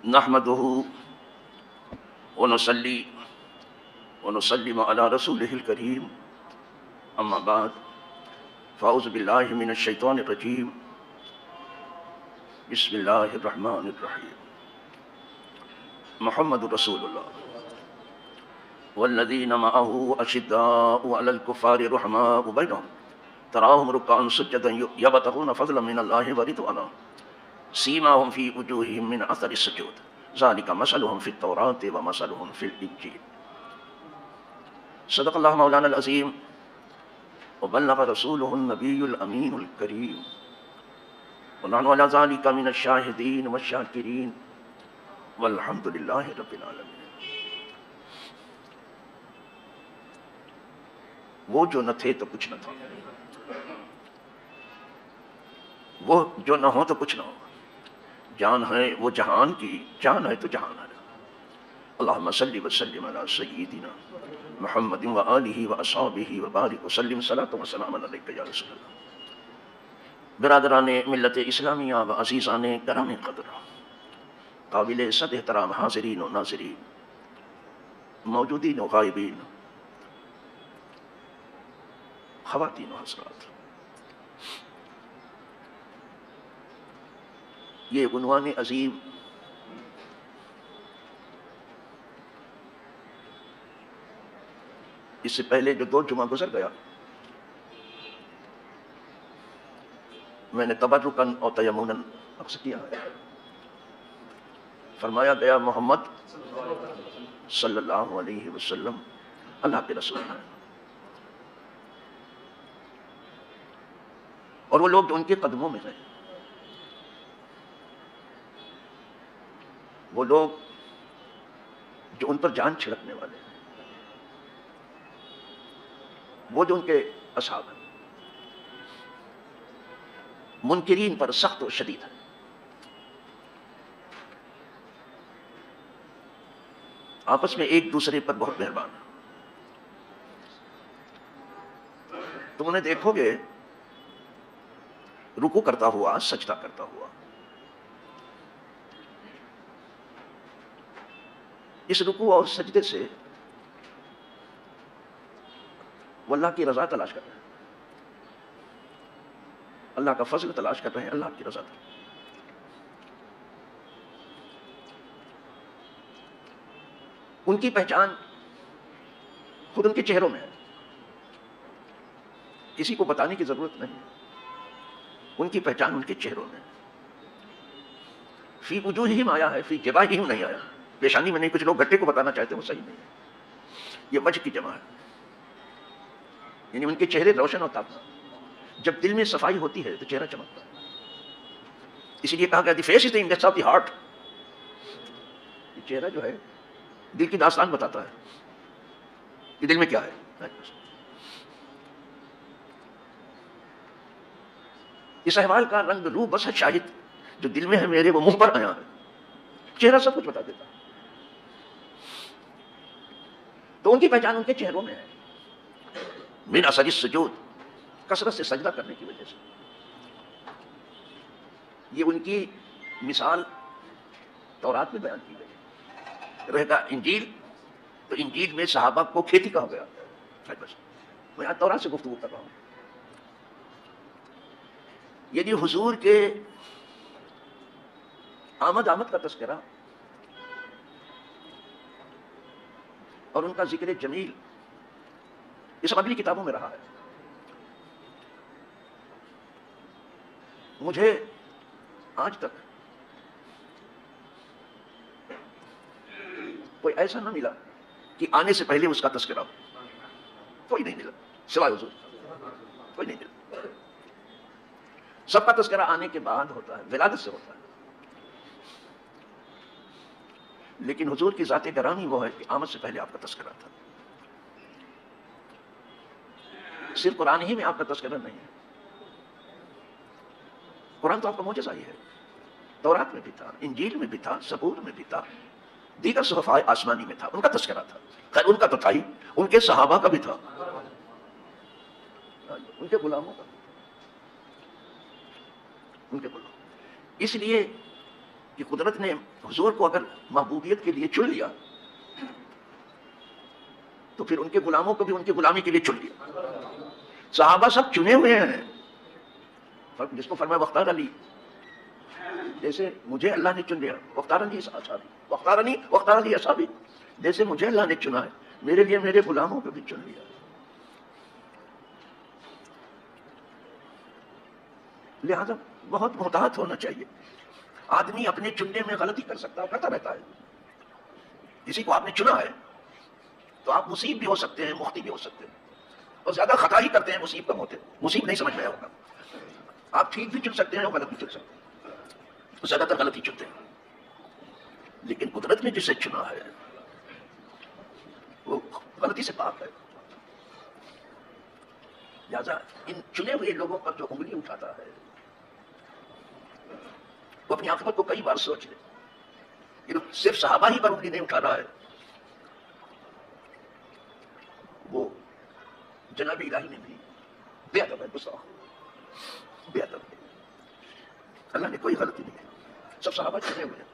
نحمده ونصلي ونسلم على رسوله الكريم اما بعد فاعوذ بالله من الشیطان الرجیم بسم اللہ الرحمن الرحیم محمد رسول اللہ والذین معه اشداء علی الکفار رحماء بینہم تراہم رکعا سجدا یبتغون فضلا من اللہ ورضوانا سیماہم فی وجوہہم من اثر السجود ذالک مثلہم فی التوراۃ ومثلہم فی الانجیل۔ صدق اللہ مولانا العظیم وبلغ رسولہ النبی الامین الکریم ونحن علی ذلک من الشاہدین والشاکرین والحمد للہ رب العالمین۔ وہ جو نہ تھے تو کچھ نہ تھا، وہ جو نہ ہو تو کچھ نہ ہو، جان ہے وہ جہان کی، جان ہے تو جہان ہے۔ اللہم صلی وسلم علی سیدنا محمد و آلہ و اصحابہ و بارک وسلم صلاۃ و سلام علیک یا رسول اللہ۔ برادران ملت اسلامیہ و عزیزان کرام قدر، قابل صد احترام حاضرین و ناظرین، موجودین و غائبین، خواتین و حضرات، یہ عنوان عظیم اس سے پہلے جو 2 جمعہ گزر گیا، میں نے تبرکاً اور تیمناً عرض کیا ہے، فرمایا گیا محمد صلی اللہ علیہ وسلم اللہ کے رسول ہیں، اور وہ لوگ جو ان کے قدموں میں ہیں، وہ لوگ جو ان پر جان چھڑکنے والے ہیں، وہ جو ان کے اصحاب ہیں، منکرین پر سخت و شدید ہیں، آپس میں ایک دوسرے پر بہت مہربان ہیں۔ تم انہیں دیکھو گے رکوع کرتا ہوا، سجدہ کرتا ہوا، اس رکوع اور سجدے سے وہ اللہ کی رضا تلاش کر رہے ہیں، اللہ کا فضل تلاش کر رہے ہیں، اللہ کی رضا تلاش۔ ان کی پہچان خود ان کے چہروں میں ہے، کسی کو بتانے کی ضرورت نہیں ہے، ان کی پہچان ان کے چہروں میں ہے۔ فی وجوہہم آیا ہے، فی جباہہم نہیں آیا، پیشانی میں نہیں۔ کچھ لوگ گھٹے کو بتانا چاہتے ہیں، وہ صحیح نہیں ہے، یہ وجہ کی جمع ہے، یعنی ان کے چہرے روشن ہوتا ہے، جب دل میں صفائی ہوتی ہے تو چہرہ چمکتا ہے۔ اسی لیے کہا گیا the face is the index of the heart, یہ چہرہ جو ہے دل کی داستان بتاتا ہے کہ دل میں کیا ہے۔ اس احوال کا رنگ روح بس ہے شاہد، جو دل میں ہے میرے وہ منہ پر آیا ہے، چہرہ سب کچھ بتا دیتا ہے۔ تو ان کی پہچان ان کے چہروں میں ہے، من اثر السجود، کثرت سے سجدہ کرنے کی وجہ سے۔ یہ ان کی مثال تورات میں بیان کی گئی۔ رہے گا انجیل، تو انجیل میں صحابہ کو کھیتی کہا گیا، بس میں آج تورات سے گفتگو کر رہا ہوں۔ یعنی حضور کے آمد کا تذکرہ اور ان کا ذکر جمیل یہ سب اگلی کتابوں میں رہا ہے۔ مجھے آج تک کوئی ایسا نہ ملا کہ آنے سے پہلے اس کا تذکرہ ہو، کوئی نہیں ملا سوائے حضور، کوئی نہیں ملا۔ سب کا تذکرہ آنے کے بعد ہوتا ہے، ولادت سے ہوتا ہے، لیکن حضور کی ذات گرامی وہ ہے کہ آمد سے پہلے آپ کا تذکرہ تھا۔ صرف قرآن ہی میں آپ کا تذکرہ نہیں ہے، قرآن تو آپ کا معجزہ ہی ہے، تورات میں بھی تھا، انجیل میں بھی تھا، زبور میں بھی تھا، دیگر صحف آسمانی میں تھا، ان کا تذکرہ تھا۔ خیر ان کا تو تھا ہی، ان کے صحابہ کا بھی تھا، ان کے غلاموں کا، ان کے غلام۔ اس لیے کہ قدرت نے حضور کو اگر محبوبیت کے لیے چن لیا تو پھر ان کے غلاموں کو بھی ان کی غلامی کے لیے چن لیا. صحابہ سب چنے ہوئے ہیں, جس کو فرمایا وختار علی, جیسے مجھے اللہ نے چن لیا, وختار علی اصحابی, وختار علی اصحابی, جیسے مجھے اللہ نے چنا ہے میرے لیے میرے غلاموں کو بھی چن لیا. لہذا بہت محتاط ہونا چاہیے. آدمی اپنے چننے میں غلطی کر سکتا ہے, کرتا رہتا ہے. کسی کو آپ نے چنا ہے تو آپ مصیب بھی ہو سکتے ہیں, مختی بھی ہو سکتے ہیں, اور زیادہ خطا ہی کرتے ہیں, مصیب کم ہوتے ہیں. مصیب نہیں سمجھ میں ہوگا. آپ ٹھیک بھی چن سکتے ہیں اور غلط بھی چن سکتے ہیں, زیادہ تر غلط ہی چنتے ہیں. لیکن قدرت نے جسے چنا ہے وہ غلطی سے پاک ہے. لہذا ان چنے ہوئے لوگوں پر جو انگلی اٹھاتا ہے وہ اپنی عاقبت کو کئی بار سوچ لے. یہ صرف صحابہ ہی پر انگلی نہیں اٹھا رہا ہے, وہ جناب الہی نے بھی بے ادب ہے, گستاخ, بے ادب ہے. اللہ نے کوئی غلطی نہیں ہے, سب صحابہ چنے ہوئے ہیں.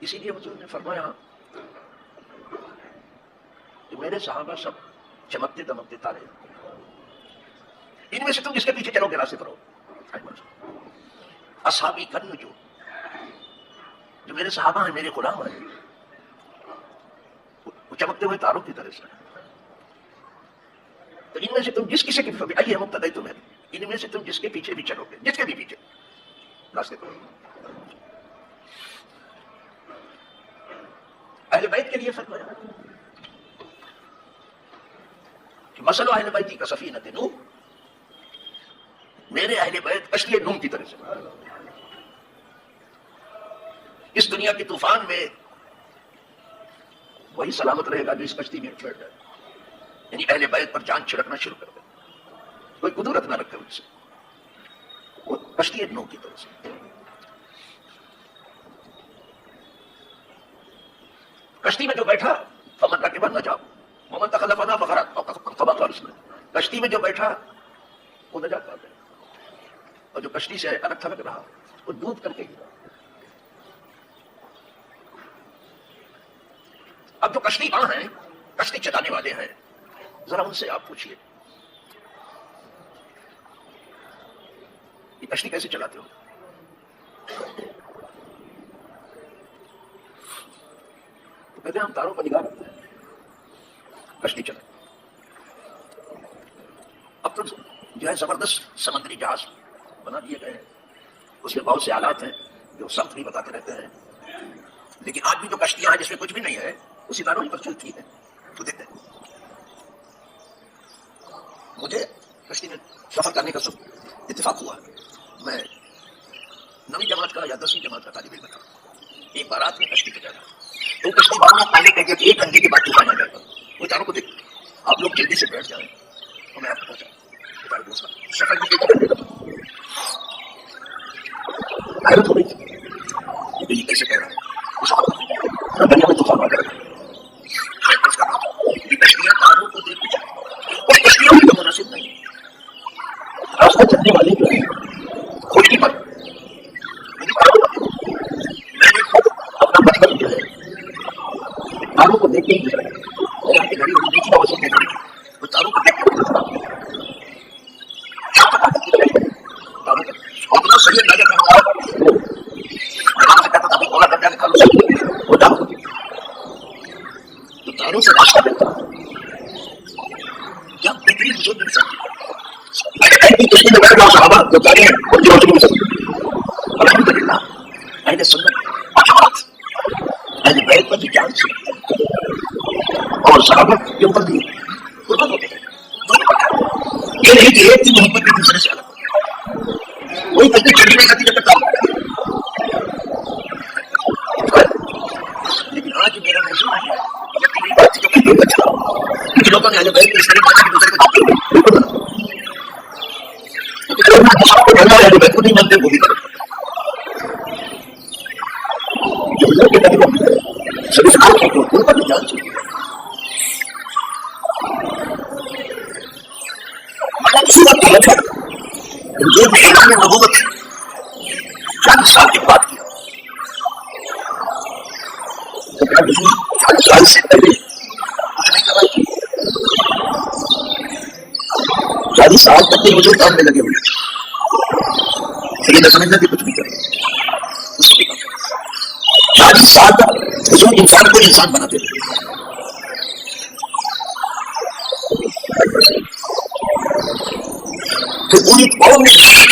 اسی لیے حضور نے فرمایا کہ میرے صحابہ سب چمکتے دمکتے تارے, ان میں سے تم جس کے پیچھے چلو گے راستے پر ہو. اصحابی کرن جو میرے صحابہ ہیں, میرے غلام ہیں, وہ چمکتے ہوئے تاروں کی طرح سے. تو ان میں سے تم جس کسی کے پیچھے, آئیے مقتدی تمہیں, ان میں سے تم جس کے پیچھے بھی چلو گے, جس کے بھی پیچھے راستے پر. اہل بیت کے لیے فرمایا کہ مثل اہل بیتی کا سفینۃ نوح, میرے اہل بیت کشتی نوح کی طرح سے. اس دنیا کے طوفان میں وہی سلامت رہے گا جو اس کشتی میں بیٹھ جائے, یعنی اہل بیت پر جان چھڑکنا شروع کر دے, کوئی قدرت نہ رکھے ان سے, وہ کشتی نوح کی طرح سے. کشتی میں جو بیٹھا فمن رکب نجا ومن تخلف عنها فغرق. کشتی میں جو بیٹھا وہ نجات پا گیا, اور جو کشتی سے الگ تھلگ رہا وہ ڈوب کر کے گرا. اب جو کشتی وہاں ہیں, کشتی چلانے والے ہیں, ذرا ان سے آپ پوچھئے یہ کشتی کیسے چلاتے ہو؟ تو کہتے ہیں ہم تاروں پر نگاہ رکھتے ہیں, کشتی چلائیں. اب تو جو ہے زبردست سمندری جہاز بنا دیے گئے ہیں, اس میں بہت سے آلات ہیں جو سخت بھی بتاتے رہتے ہیں, لیکن آج بھی جو کشتیاں ہیں جس میں کچھ بھی نہیں ہے وہ ستاروں ہی پر چلتی ہیں. تو دیکھتے ہیں, مجھے کشتی میں سفر کرنے کا اتفاق ہوا. میں 9ویں جماعت کا یا 10ویں جماعت کا طالب علم تھا. ایک بارات میں کشتی پہ جانا, تو کشتی باندھنے پہلے کہتے کہ 1 گھنٹے کے بعد طوفان آ جائے گا. وہ چاروں کو دیکھ, آپ لوگ جلدی سے بیٹھ جائیں اور میں آپ کو پہنچا. سفر بھی حیرت ہو رہی تھی, یہ کیسے کہہ رہا ہے, دنیا میں طوفان آ جائے گا. یہ کشتیاں تاروں کو دیکھ کے اور کشتیوں کی تو مناسب نہیں. راستہ چلنے والے جو ہے کھوجی پر میں نے خود اپنا بچپن جو ہے تاروں کو دیکھ کے ہی گزرا ہے. اور یہاں کی گھڑی ہوئی دوسری موسم میں گھڑی, وہ تاروں کو دیکھ کے گزرا. تاروں کا اتنا صحیح اندازہ کرتا آرام سے کہتا تھا بولا کر جانے کھا لو, وہ تاروں کو تو تاروں سے راستہ ملتا. کیا بہترین حضور مل سکتی کشتی میں بیٹھ جاؤ, صحابہ جو تاری ہیں ان کی روشنی مل سکتی. الحمدللہ اہل سنت اہل بیت پر بھی جان سے اور صحابہ کے اوپر بھی قربت ہوتے ہیں. یہ نہیں کہ ایک کی محبت بھی دوسرے سے الگ ہوتی ہے, وہی کشتی چڑھی نہیں کرتی جب تک کام کرتی. لیکن آج میرا محسوس ہے یقینی بات جو کہ بچا کچھ لوگوں نے اہل بیت میں اس طرح بات دوسرے کو بالکل اہل بیت کو نہیں مانتے وہ بھی کرتے. سبھی سے ان پر بھی جان چاہیے. کسی وقت غلط ہے سے پہلے شادی سال تک کے بزرگ کام میں لگے ہوئے یہ سمجھنا کہ کچھ نہیں کرے شادی سال تک بزرگ انسان کو انسان بناتے تھے. تو پوری قوم نے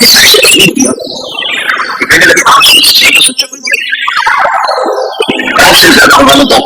تسلیم کیا کہ کہنے لگے آپ سے سچا کوئی آپ سے زیادہ والوں کا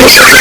Gracias.